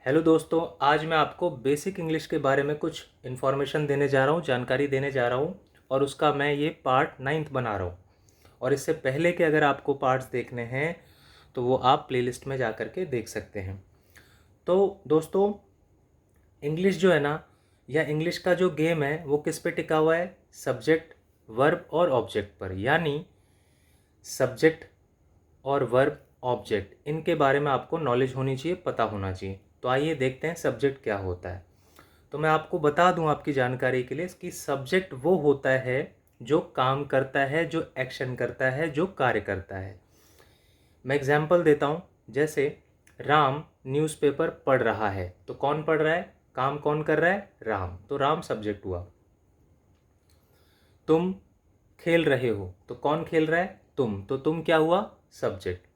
Hello दोस्तों, आज मैं आपको बेसिक इंग्लिश के बारे में कुछ इन्फॉर्मेशन देने जा रहा हूँ, जानकारी देने जा रहा हूँ और उसका मैं ये पार्ट 9th बना रहा हूँ। और इससे पहले के अगर आपको पार्ट्स देखने हैं तो वो आप प्लेलिस्ट में जा कर के देख सकते हैं। तो दोस्तों, इंग्लिश जो है ना, या इंग्लिश का जो गेम है वो किस पे टिका हुआ है? सब्जेक्ट, वर्ब और ऑब्जेक्ट पर। यानी सब्जेक्ट और वर्ब, ऑब्जेक्ट, इनके बारे में आपको नॉलेज होनी चाहिए, पता होना चाहिए। तो आइए देखते हैं सब्जेक्ट क्या होता है। तो मैं आपको बता दूं आपकी जानकारी के लिए कि सब्जेक्ट वो होता है जो काम करता है, जो एक्शन करता है, जो कार्य करता है। मैं एग्जांपल देता हूं, जैसे राम न्यूज़पेपर पढ़ रहा है, तो कौन पढ़ रहा है? काम कौन कर रहा है? राम। तो राम सब्जेक्ट हुआ। तुम खेल रहे हो, तो कौन खेल रहा है? तुम। तो तुम क्या हुआ? सब्जेक्ट।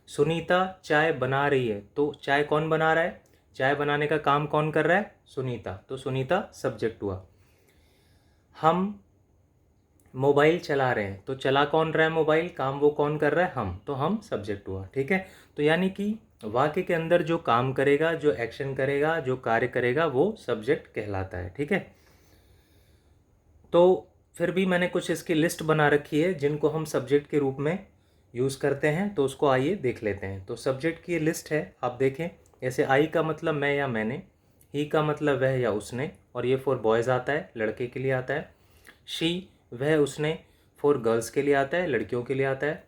सुनीता चाय बना रही है, तो चाय कौन बना रहा है? चाय बनाने का काम कौन कर रहा है? सुनीता। तो सुनीता सब्जेक्ट हुआ। हम मोबाइल चला रहे हैं, तो चला कौन रहा है मोबाइल? काम वो कौन कर रहा है? हम। तो हम सब्जेक्ट हुआ। ठीक है। तो यानी कि वाक्य के अंदर जो काम करेगा, जो एक्शन करेगा, जो कार्य करेगा, वो सब्जेक्ट कहलाता है। ठीक है। तो फिर भी मैंने कुछ इसकी लिस्ट बना रखी है जिनको हम सब्जेक्ट के रूप में यूज़ करते हैं, तो उसको आइए देख लेते हैं। तो सब्जेक्ट की ये लिस्ट है, आप देखें। जैसे आई का मतलब मैं या मैंने, ही का मतलब वह या उसने, और ये फॉर बॉयज़ आता है, लड़के के लिए आता है। शी वह उसने, फॉर गर्ल्स के लिए आता है, लड़कियों के लिए आता है।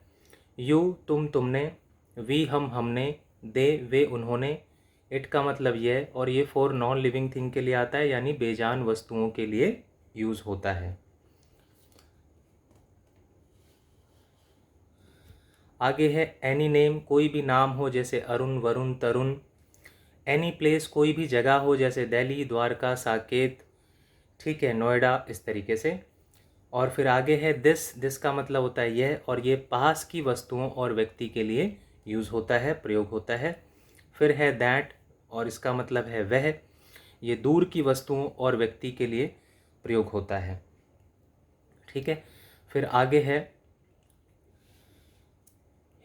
यू तुम तुमने, वी हम हमने, दे वे उन्होंने। इट का मतलब यह, और ये फॉर नॉन लिविंग थिंग के लिए आता है, यानी बेजान वस्तुओं के लिए यूज़ होता है। आगे है एनी नेम, कोई भी नाम हो, जैसे अरुण, वरुण, तरुण। एनी प्लेस, कोई भी जगह हो, जैसे दिल्ली, द्वारका, साकेत, ठीक है, नोएडा, इस तरीके से। और फिर आगे है दिस, दिस का मतलब होता है यह, और ये पास की वस्तुओं और व्यक्ति के लिए यूज़ होता है, प्रयोग होता है। फिर है दैट, और इसका मतलब है वह, ये दूर की वस्तुओं और व्यक्ति के लिए प्रयोग होता है। ठीक है। फिर आगे है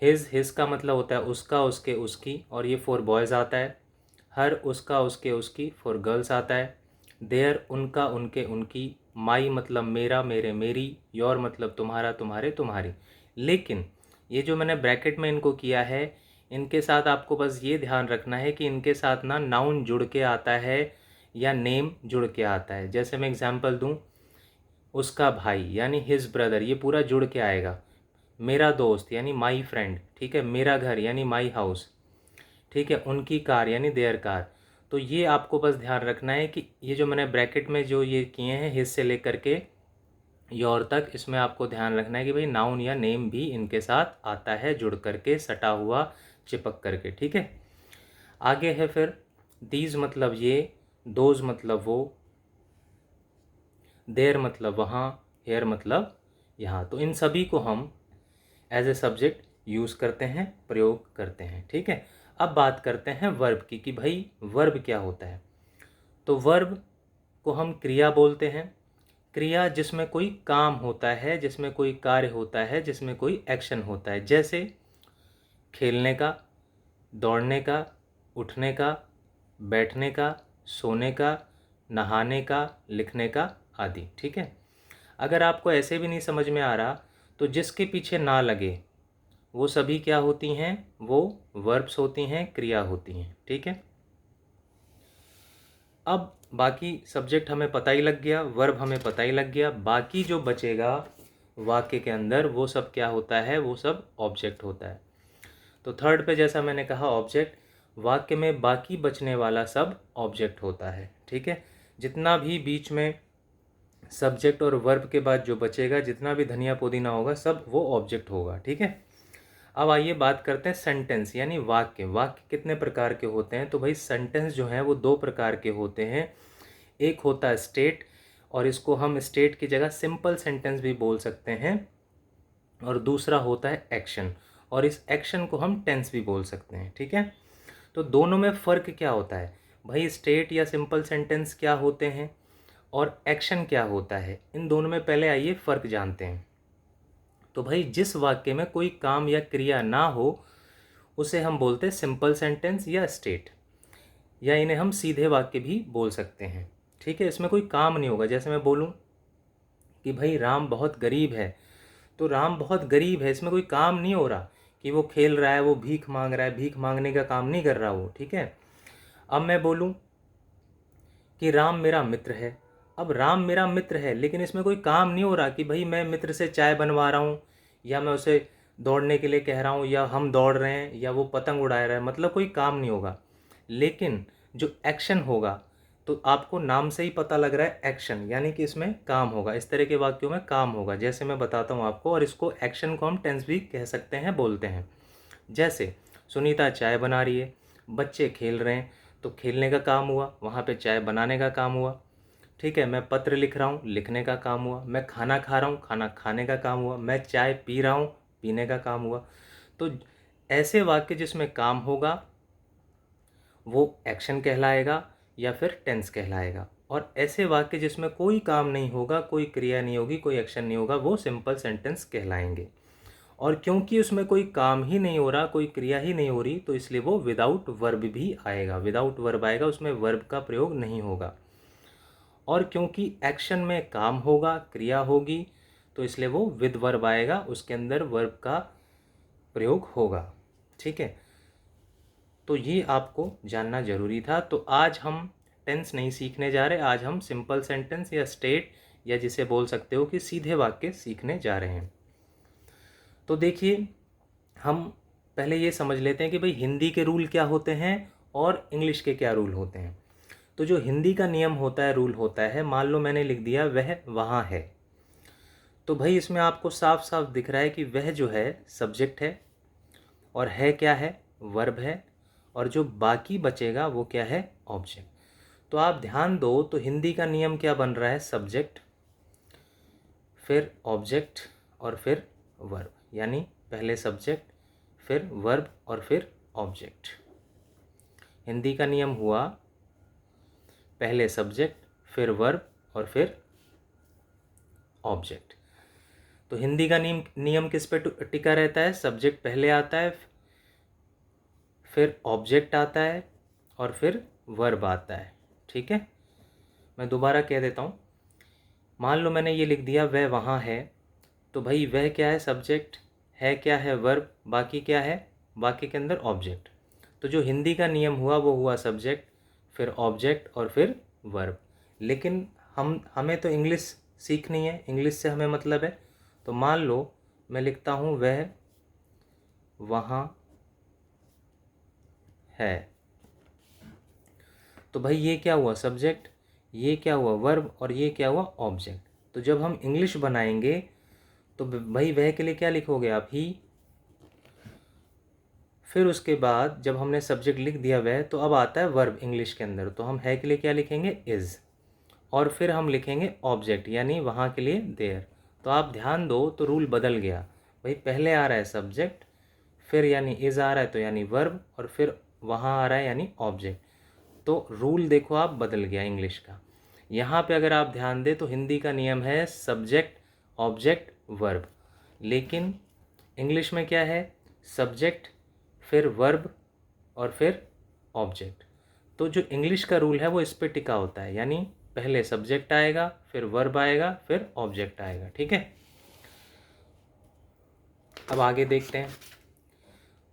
हिज का मतलब होता है उसका, उसके, उसकी, और ये फॉर बॉयज़ आता है। हर उसका, उसके, उसकी, फॉर गर्ल्स आता है। देयर उनका, उनके, उनकी। माई मतलब मेरा, मेरे, मेरी। योर मतलब तुम्हारा, तुम्हारे, तुम्हारी। लेकिन ये जो मैंने ब्रैकेट में इनको किया है, इनके साथ आपको बस ये ध्यान रखना है कि इनके साथ ना नाउन जुड़ के आता है या नेम जुड़ के आता है। जैसे मैं एग्जांपल दूं, उसका भाई यानी हिज ब्रदर, ये पूरा जुड़ के आएगा। मेरा दोस्त यानी माई फ्रेंड, ठीक है। मेरा घर यानी माई हाउस, ठीक है। उनकी कार यानी देयर कार। तो ये आपको बस ध्यान रखना है कि ये जो मैंने ब्रैकेट में जो ये किए हैं, हिज से लेकर के योर तक, इसमें आपको ध्यान रखना है कि भाई नाउन या नेम भी इनके साथ आता है, जुड़ करके, सटा हुआ, चिपक करके। ठीक है। आगे है फिर दीज मतलब ये, दोज मतलब वो, देयर मतलब वहाँ, हेयर मतलब यहाँ। तो इन सभी को हम एज ए सब्जेक्ट यूज़ करते हैं, प्रयोग करते हैं। ठीक है। अब बात करते हैं वर्ब की कि भाई वर्ब क्या होता है। तो वर्ब को हम क्रिया बोलते हैं। क्रिया जिसमें कोई काम होता है, जिसमें कोई कार्य होता है, जिसमें कोई एक्शन होता है। जैसे खेलने का, दौड़ने का, उठने का, बैठने का, सोने का, नहाने का, लिखने का, आदि। ठीक है। अगर आपको ऐसे भी नहीं समझ में आ रहा, तो जिसके पीछे ना लगे वो सभी क्या होती हैं? वो वर्ब्स होती हैं, क्रिया होती हैं। ठीक है। अब बाकी सब्जेक्ट हमें पता ही लग गया, वर्ब हमें पता ही लग गया। बाकी जो बचेगा वाक्य के अंदर, वो सब क्या होता है? वो सब ऑब्जेक्ट होता है। तो थर्ड पे जैसा मैंने कहा ऑब्जेक्ट, वाक्य में बाकी बचने वाला सब ऑब्जेक्ट होता है। ठीक है। जितना भी बीच में सब्जेक्ट और वर्ब के बाद जो बचेगा, जितना भी धनिया पुदीना होगा, सब वो ऑब्जेक्ट होगा। ठीक है। अब आइए बात करते हैं सेंटेंस यानी वाक्य। वाक्य कितने प्रकार के होते हैं? तो भाई सेंटेंस जो है वो दो प्रकार के होते हैं। एक होता है स्टेट, और इसको हम स्टेट की जगह सिंपल सेंटेंस भी बोल सकते हैं। और दूसरा होता है एक्शन, और इस एक्शन को हम टेंस भी बोल सकते हैं। ठीक है। तो दोनों में फ़र्क क्या होता है? भाई स्टेट या सिंपल सेंटेंस क्या होते हैं और एक्शन क्या होता है, इन दोनों में पहले आइए फ़र्क जानते हैं। तो भाई जिस वाक्य में कोई काम या क्रिया ना हो, उसे हम बोलते हैं सिंपल सेंटेंस या स्टेट। या इन्हें हम सीधे वाक्य भी बोल सकते हैं। ठीक है, इसमें कोई काम नहीं होगा। जैसे मैं बोलूँ कि भाई राम बहुत गरीब है, तो राम बहुत गरीब है, इसमें कोई काम नहीं हो रहा कि वो खेल रहा है, वो भीख मांग रहा है, भीख मांगने का काम नहीं कर रहा वो। ठीक है, अब मैं बोलूँ कि राम मेरा मित्र है। अब राम मेरा मित्र है, लेकिन इसमें कोई काम नहीं हो रहा कि भाई मैं मित्र से चाय बनवा रहा हूँ, या मैं उसे दौड़ने के लिए कह रहा हूँ, या हम दौड़ रहे हैं, या वो पतंग उड़ा रहा है, मतलब कोई काम नहीं होगा। लेकिन जो एक्शन होगा, तो आपको नाम से ही पता लग रहा है एक्शन, यानी कि इसमें काम होगा। इस तरह के वाक्यों में काम होगा, जैसे मैं बताता हूँ आपको। और इसको एक्शन को हम टेंस भी कह सकते हैं, बोलते हैं। जैसे सुनीता चाय बना रही है, बच्चे खेल रहे हैं, तो खेलने का काम हुआ, वहाँ पे चाय बनाने का काम हुआ। ठीक है, मैं पत्र लिख रहा हूँ, लिखने का काम हुआ। मैं खाना खा रहा हूँ, खाना खाने का काम हुआ। मैं चाय पी रहा हूँ, पीने का काम हुआ। तो ऐसे वाक्य जिसमें काम होगा वो एक्शन कहलाएगा या फिर टेंस कहलाएगा। और ऐसे वाक्य जिसमें कोई काम नहीं होगा, कोई क्रिया नहीं होगी, कोई एक्शन नहीं होगा, वो सिंपल सेंटेंस कहलाएंगे। और क्योंकि उसमें कोई काम ही नहीं हो रहा, कोई क्रिया ही नहीं हो रही, तो इसलिए वो विदाउट वर्ब भी आएगा। विदाउट वर्ब आएगा, उसमें वर्ब का प्रयोग नहीं होगा। और क्योंकि एक्शन में काम होगा, क्रिया होगी, तो इसलिए वो विद वर्ब आएगा, उसके अंदर वर्ब का प्रयोग होगा। ठीक है, तो ये आपको जानना ज़रूरी था। तो आज हम टेंस नहीं सीखने जा रहे, आज हम सिंपल सेंटेंस या स्टेट, या जिसे बोल सकते हो कि सीधे वाक्य सीखने जा रहे हैं। तो देखिए, हम पहले ये समझ लेते हैं कि भाई हिंदी के रूल क्या होते हैं और इंग्लिश के क्या रूल होते हैं। तो जो हिंदी का नियम होता है, रूल होता है, मान लो मैंने लिख दिया वह वहाँ है, तो भाई इसमें आपको साफ साफ दिख रहा है कि वह जो है सब्जेक्ट है, और है क्या है, वर्ब है, और जो बाकी बचेगा वो क्या है, ऑब्जेक्ट। तो आप ध्यान दो, तो हिंदी का नियम क्या बन रहा है, सब्जेक्ट, फिर ऑब्जेक्ट, और फिर वर्ब। यानी पहले सब्जेक्ट, फिर वर्ब, और फिर ऑब्जेक्ट। हिंदी का नियम हुआ पहले सब्जेक्ट, फिर वर्ब, और फिर ऑब्जेक्ट। तो हिंदी का नियम किस पे टिका रहता है, सब्जेक्ट पहले आता है, फिर ऑब्जेक्ट आता है, और फिर वर्ब आता है। ठीक है, मैं दोबारा कह देता हूँ। मान लो मैंने ये लिख दिया वह वहाँ है, तो भाई वह क्या है, सब्जेक्ट, है क्या है, वर्ब, बाकी क्या है, बाकी के अंदर ऑब्जेक्ट। तो जो हिंदी का नियम हुआ वो हुआ सब्जेक्ट, फिर ऑब्जेक्ट, और फिर वर्ब। लेकिन हमें तो इंग्लिश सीखनी है, इंग्लिश से हमें मतलब है। तो मान लो मैं लिखता हूँ वह वहाँ है, तो भाई ये क्या हुआ, सब्जेक्ट, ये क्या हुआ, वर्ब, और ये क्या हुआ, ऑब्जेक्ट। तो जब हम इंग्लिश बनाएंगे तो भाई वह के लिए क्या लिखोगे आप, ही। फिर उसके बाद जब हमने सब्जेक्ट लिख दिया वह, तो अब आता है वर्ब इंग्लिश के अंदर, तो हम है के लिए क्या लिखेंगे, इज़। और फिर हम लिखेंगे ऑब्जेक्ट, यानी वहाँ के लिए देयर। तो आप ध्यान दो, तो रूल बदल गया। भाई पहले आ रहा है सब्जेक्ट, फिर यानी इज़ आ रहा है तो यानी वर्ब, और फिर वहाँ आ रहा है यानी ऑब्जेक्ट। तो रूल देखो आप बदल गया इंग्लिश का। यहाँ पे अगर आप ध्यान दें तो हिंदी का नियम है सब्जेक्ट, ऑब्जेक्ट, वर्ब। लेकिन इंग्लिश में क्या है, सब्जेक्ट, फिर वर्ब, और फिर ऑब्जेक्ट। तो जो इंग्लिश का रूल है वो इस पे टिका होता है, यानी पहले सब्जेक्ट आएगा, फिर वर्ब आएगा, फिर ऑब्जेक्ट आएगा। ठीक है, अब आगे देखते हैं।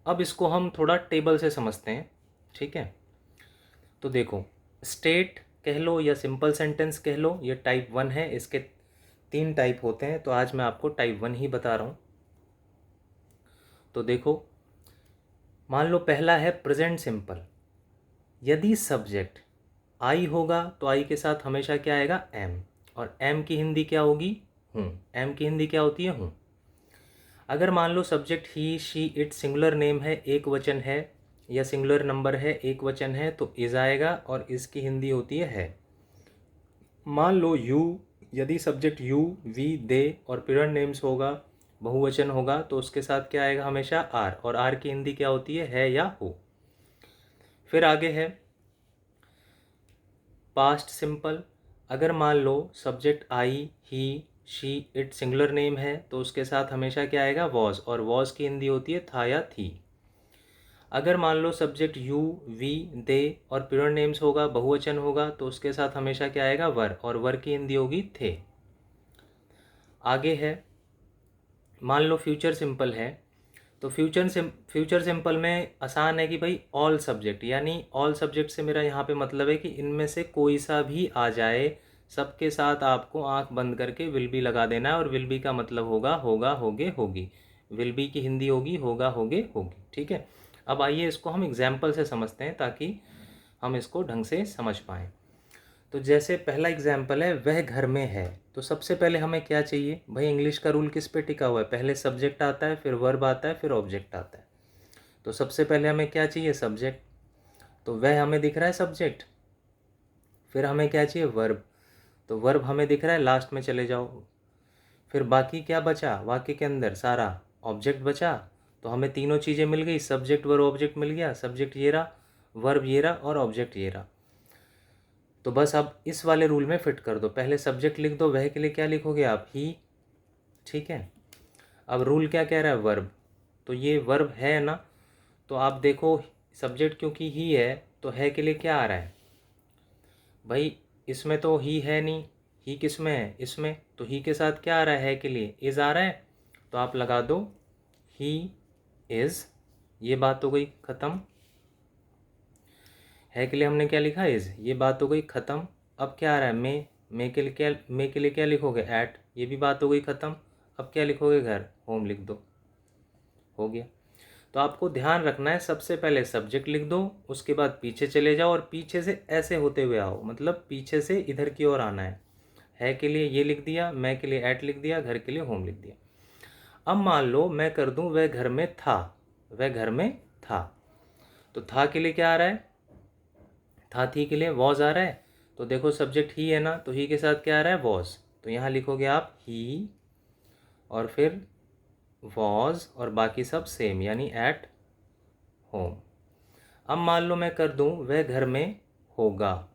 अब इसको हम थोड़ा टेबल से समझते हैं। ठीक है, तो देखो, स्टेट कह लो या सिंपल सेंटेंस कह लो, ये टाइप 1 है। इसके 3 टाइप होते हैं, तो आज मैं आपको टाइप 1 ही बता रहा हूँ। तो देखो, मान लो पहला है प्रेजेंट सिंपल। यदि सब्जेक्ट आई होगा तो आई के साथ हमेशा क्या आएगा, एम। और एम की हिंदी क्या होगी, हूँ। एम की हिंदी क्या होती है, हूँ। अगर मान लो subject he, she, it singular name है, एक वचन है, या सिंगुलर नंबर है, एक वचन है, तो इज आएगा, और इसकी हिंदी होती है। मान लो यू, यदि सब्जेक्ट यू, वी, दे और प्लूरल नेम्स होगा, बहुवचन होगा, तो उसके साथ क्या आएगा, हमेशा आर। और आर की हिंदी क्या होती है या हो। फिर आगे है पास्ट सिंपल। अगर मान लो subject I, he, she, it singular name है, तो उसके साथ हमेशा क्या आएगा, वॉज। और वॉज की हिंदी होती है था या थी। अगर मान लो सब्जेक्ट यू, वी, दे और प्यूरल नेम्स होगा, बहुवचन होगा, तो उसके साथ हमेशा क्या आएगा, वर, और वर की हिंदी होगी थे। आगे है, मान लो फ्यूचर सिंपल है, तो फ्यूचर सिंपल में आसान है कि भाई ऑल सब्जेक्ट, यानी ऑल सब्जेक्ट से मेरा यहाँ पे मतलब है कि इनमें से कोई सा भी आ जाए, सबके साथ आपको आंख बंद करके विल बी लगा देना है, और विल बी का मतलब होगा होगा, होगे, होगी। विल बी की हिंदी होगी होगा, होगे, होगी। ठीक है, अब आइए इसको हम एग्जाम्पल से समझते हैं ताकि हम इसको ढंग से समझ पाएँ। तो जैसे पहला एग्जाम्पल है, वह घर में है, तो सबसे पहले हमें क्या चाहिए भाई, इंग्लिश का रूल किस पे टिका हुआ है, पहले सब्जेक्ट आता है, फिर वर्ब आता है, फिर ऑब्जेक्ट आता है। तो सबसे पहले हमें क्या चाहिए, सब्जेक्ट। तो वह हमें दिख रहा है सब्जेक्ट, फिर हमें क्या चाहिए, वर्ब। तो वर्ब हमें दिख रहा है, लास्ट में चले जाओ। फिर बाकी क्या बचा, वाक्य के अंदर सारा ऑब्जेक्ट बचा। तो हमें तीनों चीज़ें मिल गई, सब्जेक्ट वर्ब ऑब्जेक्ट मिल गया। सब्जेक्ट ये रहा, वर्ब ये रहा, और ऑब्जेक्ट ये रहा। तो बस अब इस वाले रूल में फिट कर दो, पहले सब्जेक्ट लिख दो, वह के लिए क्या लिखोगे आप, ही। ठीक है, अब रूल क्या कह रहा है, वर्ब। तो ये वर्ब है ना, तो आप देखो सब्जेक्ट क्योंकि ही है, तो है के लिए क्या आ रहा है भाई, इसमें तो ही है नहीं, ही किस में है, इसमें, तो ही के साथ क्या आ रहा है के लिए, इज़ आ रहा है। तो आप लगा दो ही इज़, ये बात हो गई ख़त्म। है के लिए हमने क्या लिखा, इज़, ये बात हो गई ख़त्म। अब क्या आ रहा है, मे के लिए क्या, मे के लिए क्या लिखोगे, एट, ये भी बात हो गई ख़त्म। अब क्या लिखोगे, घर, होम लिख दो, हो गया। तो आपको ध्यान रखना है, सबसे पहले सब्जेक्ट लिख दो, उसके बाद पीछे चले जाओ, और पीछे से ऐसे होते हुए आओ, मतलब पीछे से इधर की ओर आना है के लिए ये लिख दिया, मैं के लिए एट लिख दिया, घर के लिए होम लिख दिया। अब मान लो मैं कर दूं, वह घर में था, वह घर में था, तो था के लिए क्या आ रहा है, था थी के लिए वॉज आ रहा है। तो देखो सब्जेक्ट ही है ना, तो ही के साथ क्या आ रहा है, वॉज। तो यहाँ लिखोगे आप ही, और फिर वॉज, और बाकी सब सेम, यानी एट होम। अब मान लो मैं कर दूं, वह घर में होगा,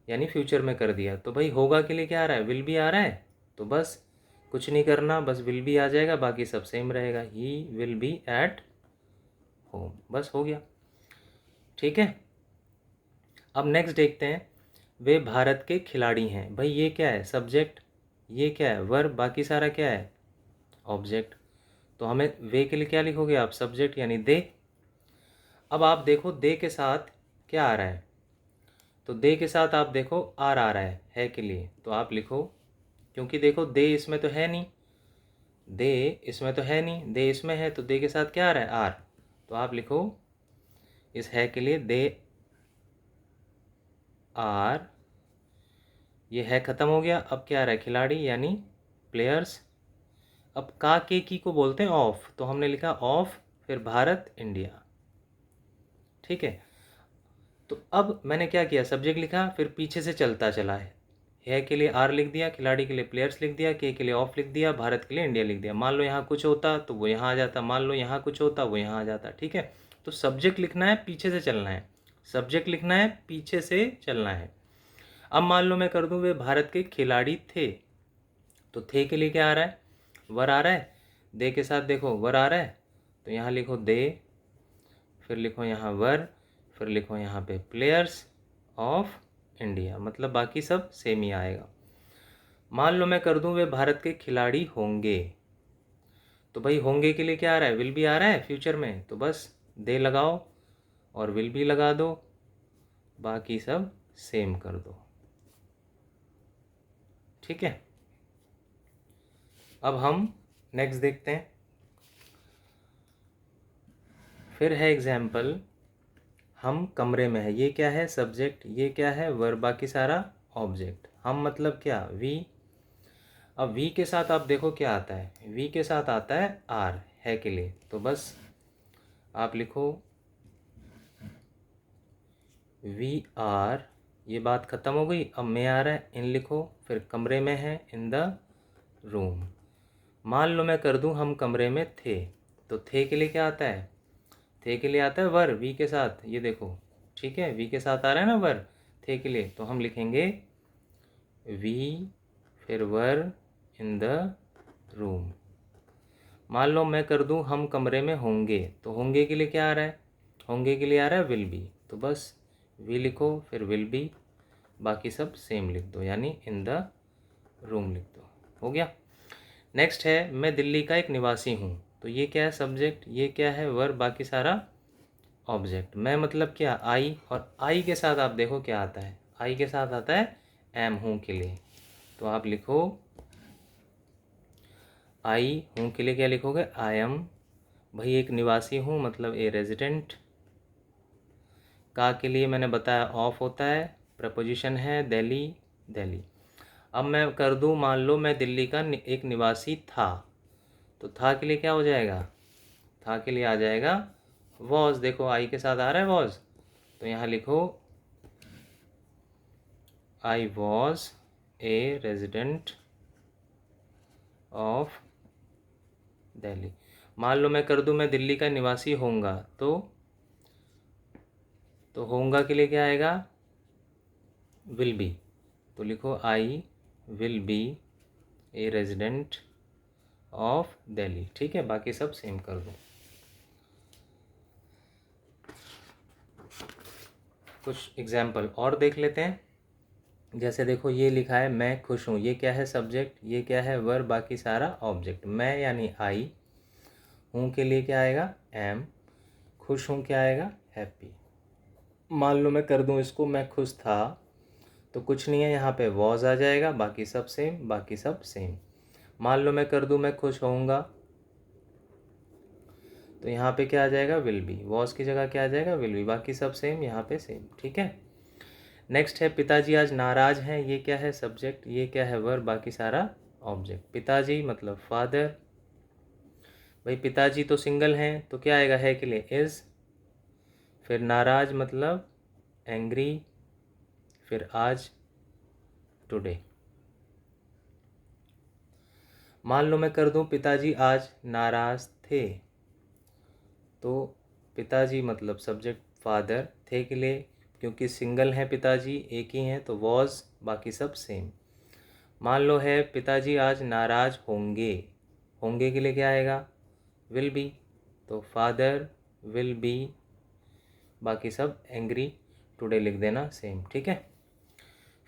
यानी फ्यूचर में कर दिया। तो भाई होगा के लिए क्या आ रहा है, विल बी आ रहा है। तो बस कुछ नहीं करना, बस विल बी आ जाएगा, बाकी सब सेम रहेगा, he will be at home, बस हो गया। ठीक है, अब नेक्स्ट देखते हैं, वे भारत के खिलाड़ी हैं। भाई ये क्या है, सब्जेक्ट, ये क्या है, वर्ब, बाकी सारा क्या है, ऑब्जेक्ट। तो हमें वे के लिए क्या लिखोगे आप, सब्जेक्ट यानी दे। अब आप देखो दे के साथ क्या आ रहा है, तो दे के साथ आप देखो आर आ रहा है के लिए, तो आप लिखो, क्योंकि देखो दे इसमें तो है नहीं, दे इसमें तो है नहीं, दे इसमें है, तो दे के साथ क्या आ रहा है, आर। तो आप लिखो इस है के लिए दे आर, ये है ख़त्म हो गया। अब क्या आ रहा है, खिलाड़ी यानी प्लेयर्स। अब का के की को बोलते हैं ऑफ, तो हमने लिखा ऑफ, फिर भारत, इंडिया। ठीक है, तो अब मैंने क्या किया, सब्जेक्ट लिखा, फिर पीछे से चलता चला है के लिए आर लिख दिया, खिलाड़ी के लिए प्लेयर्स लिख दिया, के लिए ऑफ लिख दिया, भारत के लिए इंडिया लिख दिया। मान लो यहाँ कुछ होता तो वो यहाँ आ जाता, मान लो यहाँ कुछ होता वो यहाँ आ जाता। ठीक है, तो सब्जेक्ट लिखना है, पीछे से चलना है, सब्जेक्ट लिखना है, पीछे से चलना है। अब मान लो मैं कर दूँ, वे भारत के खिलाड़ी थे, तो थे के लिए क्या आ रहा है, वर आ रहा है। दे के साथ देखो वर आ रहा है, तो यहाँ लिखो दे, फिर लिखो यहाँ वर, फिर लिखो यहाँ पे प्लेयर्स ऑफ इंडिया, मतलब बाकी सब सेम ही आएगा। मान लो मैं कर दूं, वे भारत के खिलाड़ी होंगे, तो भाई होंगे के लिए क्या आ रहा है, विल बी आ रहा है फ्यूचर में, तो बस दे लगाओ और विल बी लगा दो, बाकी सब सेम कर दो। ठीक है, अब हम नेक्स्ट देखते हैं। फिर है एग्जाम्पल, हम कमरे में है, ये क्या है, सब्जेक्ट, ये क्या है, वर्ब, बाकी सारा ऑब्जेक्ट। हम मतलब क्या, वी। अब वी के साथ आप देखो क्या आता है, वी के साथ आता है आर, है के लिए, तो बस आप लिखो वी आर, ये बात ख़त्म हो गई। अब मैं आ रहा है, इन लिखो, फिर कमरे में है, इन द रूम। मान लो मैं कर दूं, हम कमरे में थे, तो थे के लिए क्या आता है, थे के लिए आता है वर, वी के साथ, ये देखो। ठीक है, वी के साथ आ रहा है ना वर, थे के लिए, तो हम लिखेंगे वी, फिर वर इन द रूम। मान लो मैं कर दूं हम कमरे में होंगे, तो होंगे के लिए क्या आ रहा है, होंगे के लिए आ रहा है विल बी, तो बस वी लिखो फिर विल बी, बाकी सब सेम लिख दो, यानी इन द रूम लिख दो, हो गया। नेक्स्ट है मैं दिल्ली का एक निवासी हूँ, तो ये क्या है सब्जेक्ट, ये क्या है वर्ब, बाकी सारा ऑब्जेक्ट। मैं मतलब क्या आई, और आई के साथ आप देखो क्या आता है, आई के साथ आता है एम हूँ के लिए, तो आप लिखो आई हूँ के लिए क्या लिखोगे आई एम, भाई एक निवासी हूँ मतलब ए रेजिडेंट, का के लिए मैंने बताया ऑफ होता है, प्रपोजिशन है दिल्ली दिल्ली। अब मैं कर दूँ मान लो मैं दिल्ली का एक निवासी था, तो था के लिए क्या हो जाएगा, था के लिए आ जाएगा वॉज, देखो आई के साथ आ रहा है वॉज, तो यहाँ लिखो I was a resident of Delhi. मान लो मैं कर दूं मैं दिल्ली का निवासी होऊंगा, तो होऊंगा के लिए क्या आएगा विल बी, तो लिखो I will be a resident of Delhi, ठीक है, बाकी सब सेम कर दो। कुछ एग्जाम्पल और देख लेते हैं, जैसे देखो ये लिखा है मैं खुश हूँ, ये क्या है सब्जेक्ट, ये क्या है वर्ब, बाकी सारा ऑब्जेक्ट। मैं यानी आई, हूँ के लिए क्या आएगा एम, खुश हूँ क्या आएगा हैप्पी। मान लो मैं कर दूँ इसको मैं खुश था, तो कुछ नहीं है यहाँ पे वॉज आ जाएगा, बाकी सब सेम, बाकी सब सेम। मान लो मैं कर दूँ मैं खुश होऊंगा, तो यहाँ पे क्या आ जाएगा विल बी, वॉज की जगह क्या आ जाएगा विल बी, बाकी सब सेम, यहाँ पे सेम, ठीक है। नेक्स्ट है पिताजी आज नाराज हैं, ये क्या है सब्जेक्ट, ये क्या है वर्ब, बाकी सारा ऑब्जेक्ट। पिताजी मतलब फादर, भाई पिताजी तो सिंगल हैं तो क्या आएगा है के लिए इज़, फिर नाराज मतलब एंग्री, फिर आज टुडे। मान लो मैं कर दूं पिताजी आज नाराज थे, तो पिताजी मतलब सब्जेक्ट फादर, थे के लिए क्योंकि सिंगल हैं पिताजी एक ही हैं तो वॉज, बाकी सब सेम। मान लो है पिताजी आज नाराज होंगे, होंगे के लिए क्या आएगा विल बी, तो फादर विल बी, बाकी सब एंग्री टुडे लिख देना सेम, ठीक है।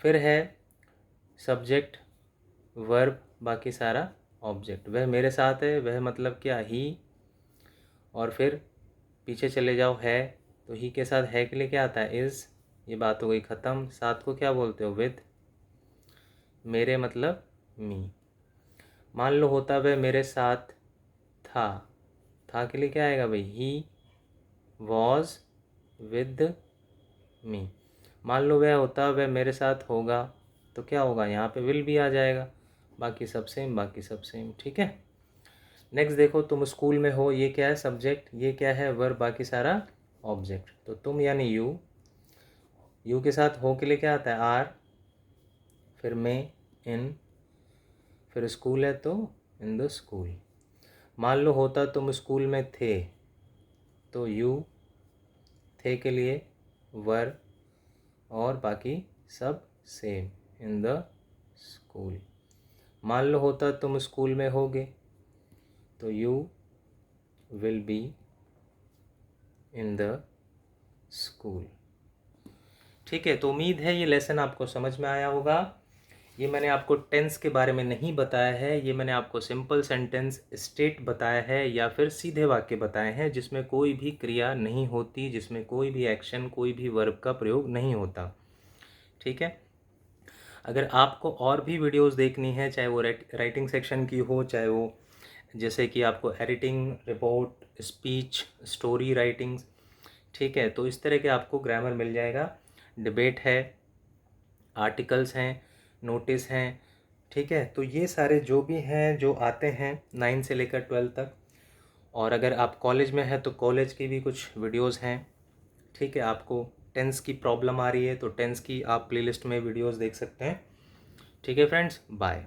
फिर है सब्जेक्ट वर्ब, बाकी सारा ऑब्जेक्ट। वह मेरे साथ है, वह मतलब क्या ही, और फिर पीछे चले जाओ है, तो ही के साथ है के लिए क्या आता है इज़, ये बात हो गई ख़त्म। साथ को क्या बोलते हो विद, मेरे मतलब मी। मान लो होता वह मेरे साथ था के लिए क्या आएगा भाई ही वॉज विद मी। मान लो वह होता वह मेरे साथ होगा, तो क्या होगा यहाँ पे विल भी आ जाएगा, बाकी सब सेम, बाकी सब सेम, ठीक है। नेक्स्ट देखो तुम स्कूल में हो, ये क्या है सब्जेक्ट, ये क्या है वर्ब, बाकी सारा ऑब्जेक्ट। तो तुम यानी यू, यू के साथ हो के लिए क्या आता है आर, फिर में इन, फिर स्कूल है तो इन द स्कूल। मान लो होता तुम स्कूल में थे, तो यू, थे के लिए वर्ब, और बाकी सब सेम इन द स्कूल। मान लो होता तुम स्कूल में होगे, तो you will be in the school, ठीक है। तो उम्मीद है ये लेसन आपको समझ में आया होगा। ये मैंने आपको टेंस के बारे में नहीं बताया है, ये मैंने आपको सिंपल सेंटेंस स्टेट बताया है या फिर सीधे वाक्य बताए हैं जिसमें कोई भी क्रिया नहीं होती, जिसमें कोई भी एक्शन, कोई भी वर्ब का प्रयोग नहीं होता, ठीक है। अगर आपको और भी वीडियोस देखनी है, चाहे वो राइटिंग सेक्शन की हो, चाहे वो जैसे कि आपको editing, report, speech, story writings, ठीक है, तो इस तरह के आपको ग्रामर मिल जाएगा। डिबेट है, आर्टिकल्स हैं, नोटिस हैं, ठीक है। तो ये सारे जो भी हैं जो आते हैं 9 से लेकर 12 तक, और अगर आप कॉलेज में हैं तो कॉलेज की भी कुछ वीडियोस हैं, ठीक है। आपको टेंस की प्रॉब्लम आ रही है तो टेंस की आप प्लेलिस्ट में वीडियोस देख सकते हैं, ठीक है फ्रेंड्स, बाय।